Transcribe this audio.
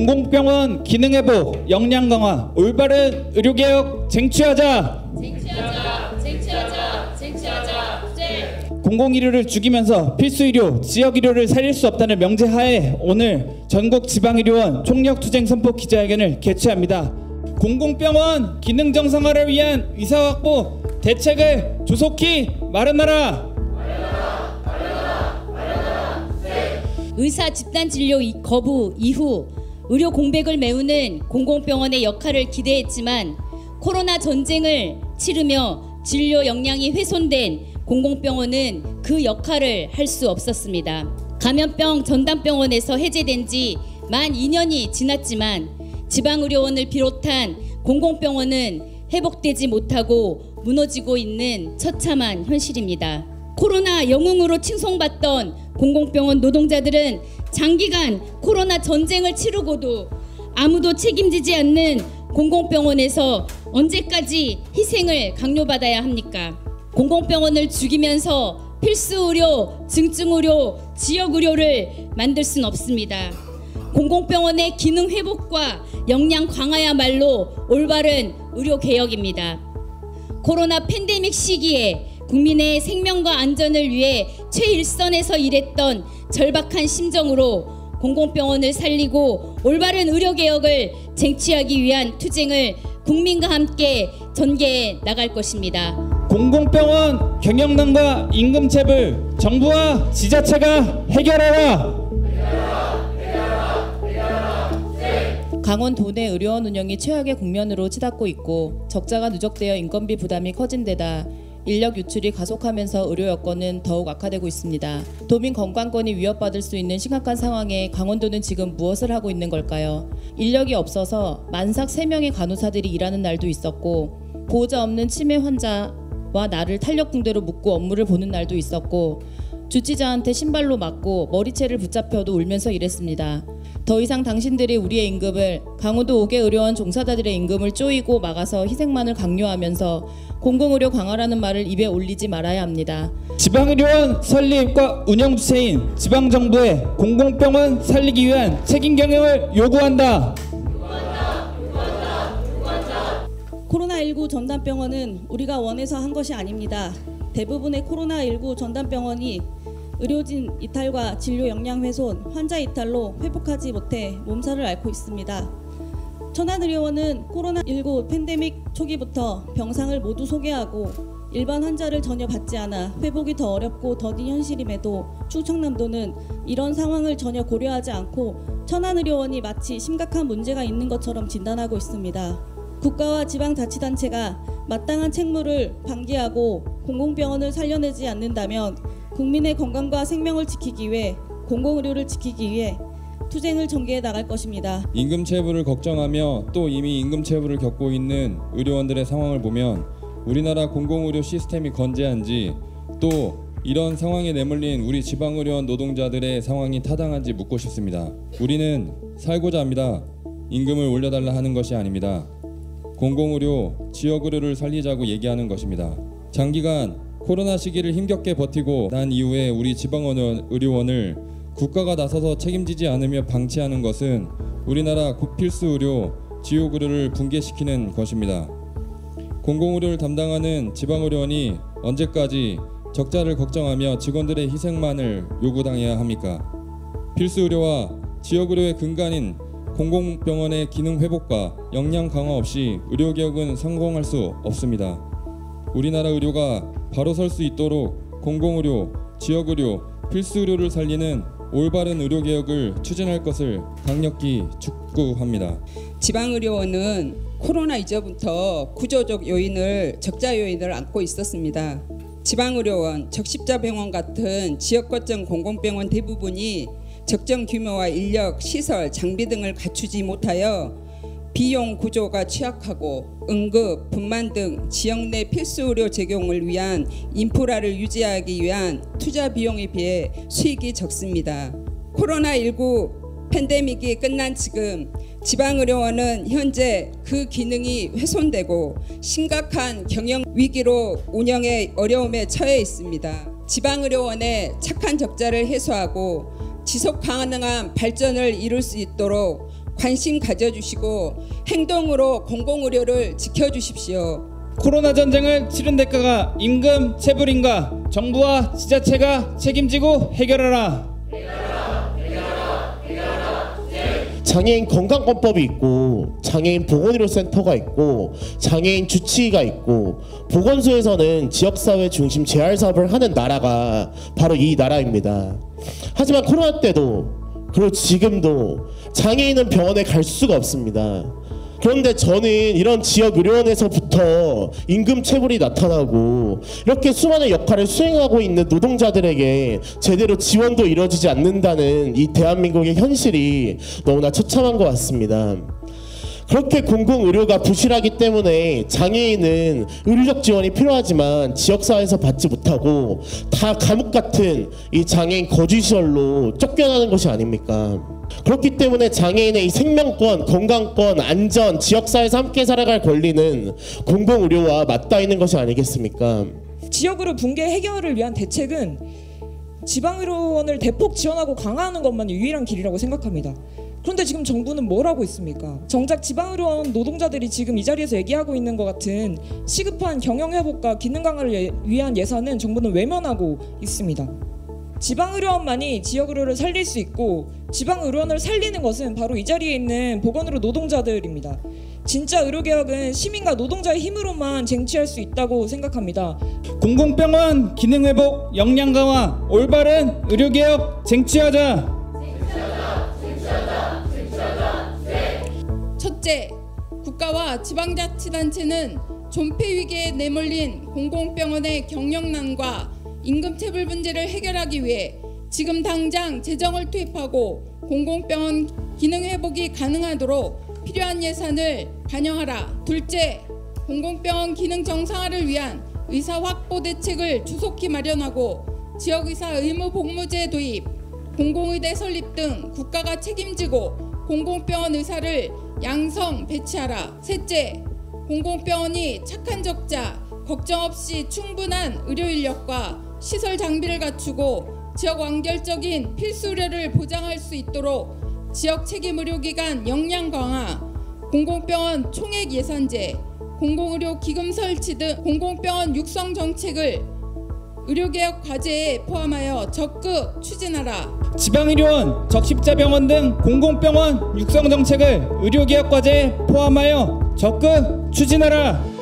공공병원 기능 회복, 역량 강화, 올바른 의료개혁 쟁취하자. 공공의료를 죽이면서 필수의료, 지역의료를 살릴 수 없다는 명제하에 오늘 전국 지방의료원 총력투쟁 선포 기자회견을 개최합니다. 공공병원 기능 정상화를 위한 의사 확보 대책을 조속히 마련하라. 의사 집단 진료 거부 이후 의료 공백을 메우는 공공병원의 역할을 기대했지만 코로나 전쟁을 치르며 진료 역량이 훼손된 공공병원은 그 역할을 할 수 없었습니다. 감염병 전담병원에서 해제된 지 만 2년이 지났지만 지방의료원을 비롯한 공공병원은 회복되지 못하고 무너지고 있는 처참한 현실입니다. 코로나 영웅으로 칭송받던 공공병원 노동자들은 장기간 코로나 전쟁을 치르고도 아무도 책임지지 않는 공공병원에서 언제까지 희생을 강요받아야 합니까? 공공병원을 죽이면서 필수의료, 증증의료, 지역의료를 만들 순 없습니다. 공공병원의 기능 회복과 역량 강화야말로 올바른 의료개혁입니다. 코로나 팬데믹 시기에 국민의 생명과 안전을 위해 최일선에서 일했던 절박한 심정으로 공공병원을 살리고 올바른 의료개혁을 쟁취하기 위한 투쟁을 국민과 함께 전개해 나갈 것입니다. 공공병원 경영난과 임금체불 정부와 지자체가 해결하라. 강원 도내 의료원 운영이 최악의 국면으로 치닫고 있고 적자가 누적되어 인건비 부담이 커진 데다 인력 유출이 가속하면서 의료 여건은 더욱 악화되고 있습니다. 도민 건강권이 위협받을 수 있는 심각한 상황에 강원도는 지금 무엇을 하고 있는 걸까요? 인력이 없어서 만삭 3명의 간호사들이 일하는 날도 있었고 보호자 없는 치매 환자와 나를 탄력붕대로 묶고 업무를 보는 날도 있었고 주치자한테 신발로 맞고 머리채를 붙잡혀도 울면서 일했습니다. 더 이상 당신들이 우리의 임금을 강원도 5개 의료원 종사자들의 임금을 쪼이고 막아서 희생만을 강요하면서 공공의료 강화라는 말을 입에 올리지 말아야 합니다. 지방의료원 설립과 운영 주체인 지방정부의 공공병원 살리기 위한 책임 경영을 요구한다. 코로나19 전담병원은 우리가 원해서 한 것이 아닙니다. 대부분의 코로나19 전담병원이 의료진 이탈과 진료 역량 훼손, 환자 이탈로 회복하지 못해 몸살을 앓고 있습니다. 천안의료원은 코로나19 팬데믹 초기부터 병상을 모두 소개하고 일반 환자를 전혀 받지 않아 회복이 더 어렵고 더딘 현실임에도 충청남도는 이런 상황을 전혀 고려하지 않고 천안의료원이 마치 심각한 문제가 있는 것처럼 진단하고 있습니다. 국가와 지방자치단체가 마땅한 책무를 방기하고 공공병원을 살려내지 않는다면 국민의 건강과 생명을 지키기 위해 공공의료를 지키기 위해 투쟁을 전개해 나갈 것입니다. 임금체불을 걱정하며 또 이미 임금체불을 겪고 있는 의료원들의 상황을 보면 우리나라 공공의료 시스템이 건재한지 또 이런 상황에 내몰린 우리 지방의료원 노동자들의 상황이 타당한지 묻고 싶습니다. 우리는 살고자 합니다. 임금을 올려달라 하는 것이 아닙니다. 공공의료, 지역의료를 살리자고 얘기하는 것입니다. 장기간 코로나 시기를 힘겹게 버티고 난 이후에 우리 지방의료원을 국가가 나서서 책임지지 않으며 방치하는 것은 우리나라 필수 의료, 지역 의료를 붕괴시키는 것입니다. 공공의료를 담당하는 지방의료원이 언제까지 적자를 걱정하며 직원들의 희생만을 요구당해야 합니까? 필수 의료와 지역 의료의 근간인 공공병원의 기능 회복과 역량 강화 없이 의료개혁은 성공할 수 없습니다. 우리나라 의료가 바로 설 수 있도록 공공의료, 지역의료, 필수의료를 살리는 올바른 의료개혁을 추진할 것을 강력히 촉구합니다. 지방의료원은 코로나 이전부터 구조적 요인을 적자 요인을 안고 있었습니다. 지방의료원, 적십자병원 같은 지역 거점 공공병원 대부분이 적정 규모와 인력, 시설, 장비 등을 갖추지 못하여 비용 구조가 취약하고 응급, 분만 등 지역 내 필수 의료 제공을 위한 인프라를 유지하기 위한 투자 비용에 비해 수익이 적습니다. 코로나19 팬데믹이 끝난 지금 지방의료원은 현재 그 기능이 훼손되고 심각한 경영 위기로 운영에 어려움에 처해 있습니다. 지방의료원의 착한 적자를 해소하고 지속 가능한 발전을 이룰 수 있도록 관심 가져주시고 행동으로 공공의료를 지켜주십시오. 코로나 전쟁을 치른 대가가 임금 체불인가? 정부와 지자체가 책임지고 해결하라. 장애인 건강권법이 있고 장애인 보건의료센터가 있고 장애인 주치의가 있고 보건소에서는 지역사회 중심 재활 사업을 하는 나라가 바로 이 나라입니다. 하지만 코로나 때도 그리고 지금도 장애인은 병원에 갈 수가 없습니다. 그런데 저는 이런 지역의료원에서부터 임금체불이 나타나고 이렇게 수많은 역할을 수행하고 있는 노동자들에게 제대로 지원도 이루어지지 않는다는 이 대한민국의 현실이 너무나 처참한 것 같습니다. 그렇게 공공의료가 부실하기 때문에 장애인은 의료적 지원이 필요하지만 지역사회에서 받지 못하고 다 감옥 같은 이 장애인 거주시설로 쫓겨나는 것이 아닙니까? 그렇기 때문에 장애인의 이 생명권, 건강권, 안전, 지역사회에서 함께 살아갈 권리는 공공의료와 맞닿아 있는 것이 아니겠습니까? 지역의료 붕괴 해결을 위한 대책은 지방의료원을 대폭 지원하고 강화하는 것만 유일한 길이라고 생각합니다. 그런데 지금 정부는 뭘 하고 있습니까? 정작 지방의료원 노동자들이 지금 이 자리에서 얘기하고 있는 것 같은 시급한 경영회복과 기능 강화를 위한 예산은 정부는 외면하고 있습니다. 지방의료원만이 지역의료를 살릴 수 있고 지방의료원을 살리는 것은 바로 이 자리에 있는 보건의료 노동자들입니다. 진짜 의료개혁은 시민과 노동자의 힘으로만 쟁취할 수 있다고 생각합니다. 공공병원 기능회복, 역량 강화, 올바른 의료개혁 쟁취하자. 첫째, 국가와 지방자치단체는 존폐 위기에 내몰린 공공병원의 경영난과 임금체불 문제를 해결하기 위해 지금 당장 재정을 투입하고 공공병원 기능 회복이 가능하도록 필요한 예산을 반영하라. 둘째, 공공병원 기능 정상화를 위한 의사 확보 대책을 조속히 마련하고 지역의사 의무 복무제 도입, 공공의대 설립 등 국가가 책임지고 공공병원 의사를 양성 배치하라. 셋째, 공공병원이 착한 적자, 걱정 없이 충분한 의료 인력과 시설 장비를 갖추고 지역 완결적인 필수 의료를 보장할 수 있도록 지역 책임 의료기관 역량 강화, 공공병원 총액 예산제, 공공의료 기금 설치 등 공공병원 육성 정책을 의료개혁 과제에 포함하여 적극 추진하라. 지방의료원, 적십자병원 등 공공병원 육성 정책을 의료개혁 과제에 포함하여 적극 추진하라.